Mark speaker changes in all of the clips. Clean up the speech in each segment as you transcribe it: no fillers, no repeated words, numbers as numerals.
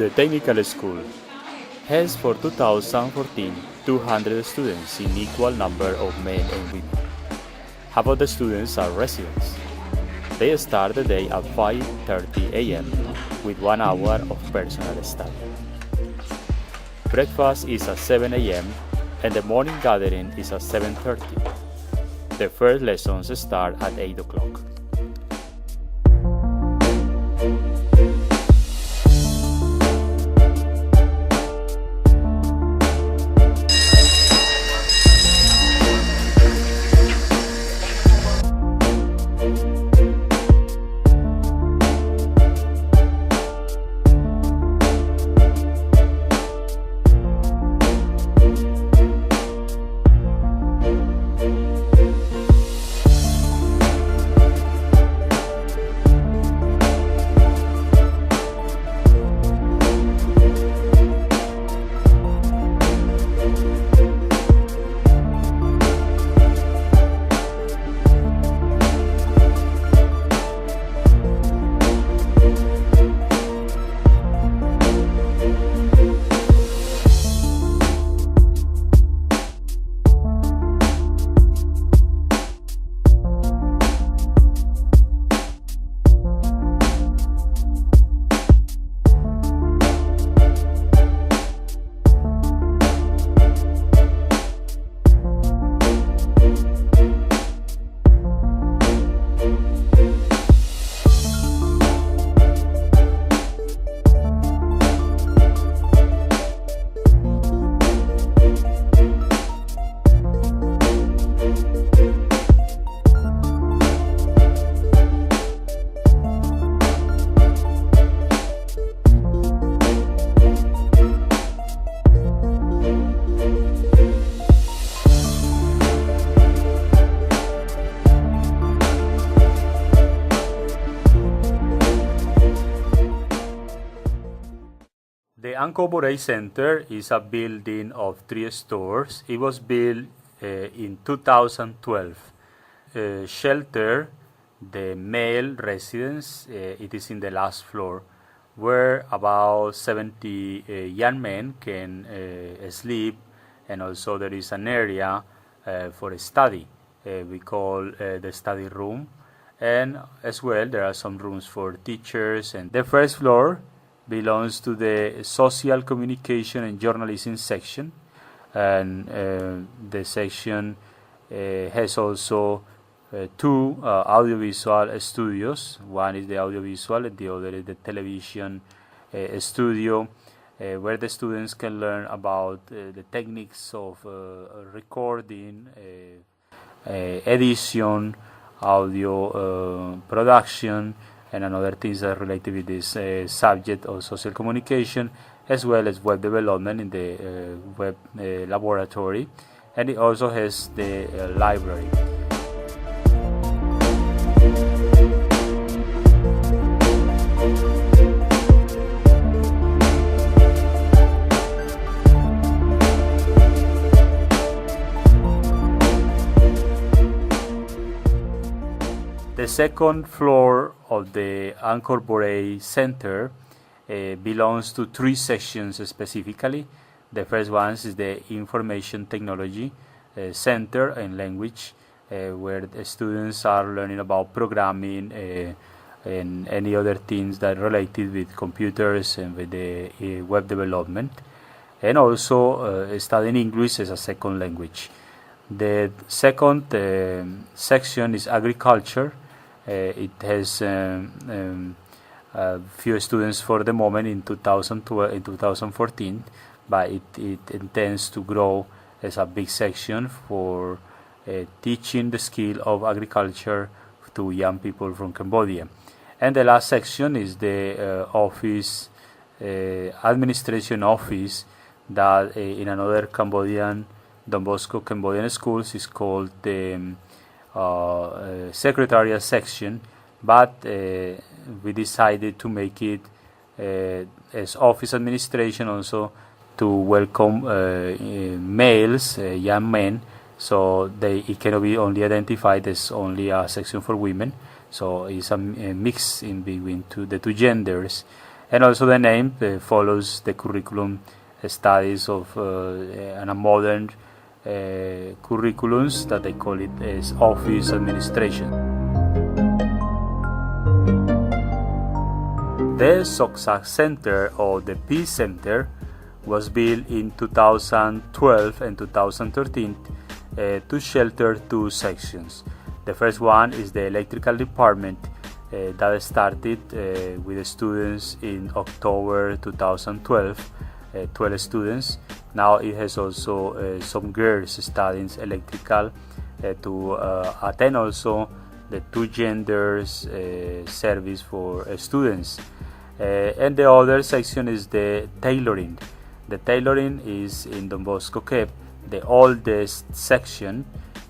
Speaker 1: the technical school has for 2014 200 students in equal number of men and women. Half of the students are residents. They start the day at 5:30 a.m. with 1 hour of personal study. Breakfast is at 7 a.m. and the morning gathering is at 7:30. The first lessons start at 8 o'clock. The Angkor Borei Center is a building of 3 stores. It was built in 2012. Shelter, the male residence, it is in the last floor, where about 70 young men can sleep, and also there is an area for study. We call the study room, and as well there are some rooms for teachers. And the first floor belongs to the social communication and journalism section, and the section has also 2 audiovisual studios. One is the audiovisual and the other is the television studio, where the students can learn about the techniques of recording, edition, audio production, and another things that are related with this subject of social communication, as well as web development in the web laboratory. And it also has the library. The second floor of the Angkor Borei Center belongs to 3 sections specifically. The first one is the Information Technology Center and Language, where the students are learning about programming and any other things that are related with computers and with the web development, and also studying English as a second language. The second section is Agriculture. It has few students for the moment in 2014, but it intends to grow as a big section for teaching the skill of agriculture to young people from Cambodia. And the last section is the office, administration office, that in another Cambodian, Don Bosco Cambodian schools is called the secretariat section, but we decided to make it as office administration also to welcome males, young men, so it cannot be only identified as only a section for women. So it's a mix in between the two genders. And also the name follows the curriculum studies of and a modern curriculums that they call it as office administration. The Soxac Center or the Peace Center was built in 2012 and 2013 to shelter two sections. The first one is the electrical department that started with the students in October 2012, 12 students. Now it has also some girls studying electrical to attend also the two genders service for students. And the other section is the tailoring. The tailoring is in Don Bosco Kep, the oldest section.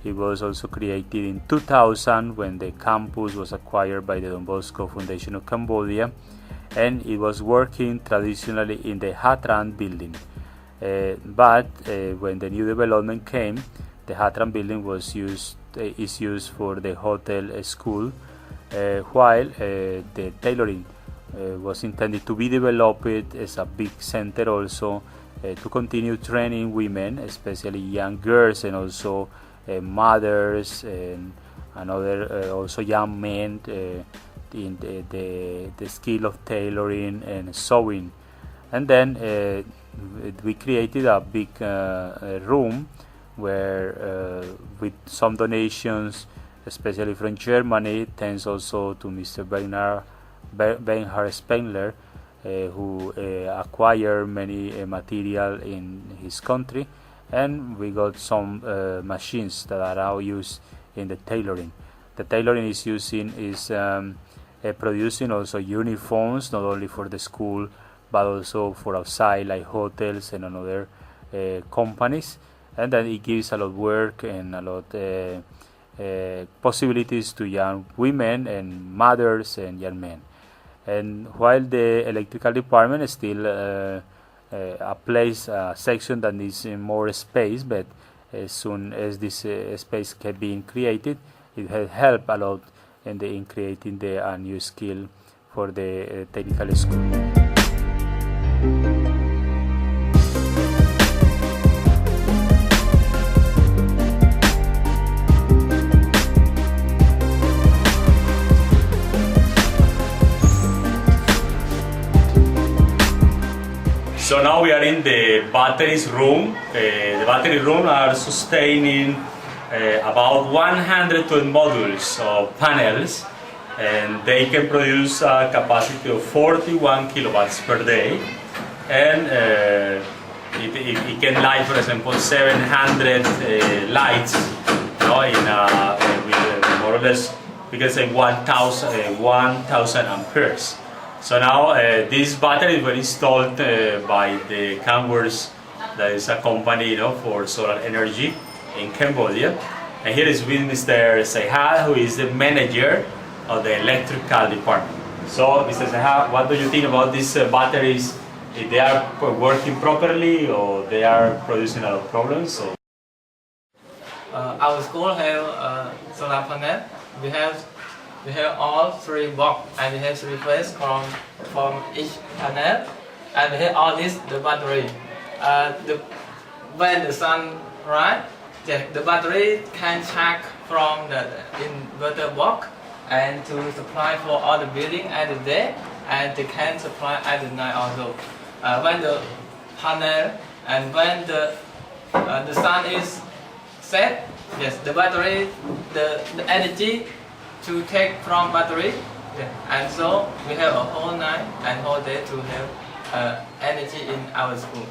Speaker 1: It was also created in 2000 when the campus was acquired by the Don Bosco Foundation of Cambodia, and it was working traditionally in the Hatrans building. But when the new development came, the Hatrans building is used for the hotel school, while the tailoring was intended to be developed as a big center also to continue training women, especially young girls, and also mothers and other also young men in the skill of tailoring and sewing. And then we created a big room where with some donations, especially from Germany, thanks also to Mr. Bernhard Spengler, who acquired many material in his country, and we got some machines that are now used in the tailoring. The tailoring is producing also uniforms, not only for the school but also for outside, like hotels and other companies, and then it gives a lot of work and a lot possibilities to young women and mothers and young men. And while the electrical department is still a section that needs more space, but as soon as this space can be created, it has helped a lot in creating a new skill for the technical school. So now we are in the batteries room. The battery room are sustaining about 112 modules of panels, and they can produce a capacity of 41 kilowatts per day, and it can light, for example, 700 lights, with more or less, we can say 1,000 amperes. So now these batteries were installed by the Canworks, that is a company for solar energy in Cambodia. And here is with Mr. Sehad, who is the manager of the electrical department. So Mr. Sehad, what do you think about these batteries? If they are working properly or they are producing a lot of problems?
Speaker 2: Our school have solar panel. We have all three box, and we have three phases from each panel, and we have all this the battery. When the sun rise, the battery can charge from the inverter box and to supply for all the building at the day, and they can supply at the night also. When the panel and when the sun is set, yes, the battery, the energy to take from battery, and so we have a whole night and whole day to have energy in our school.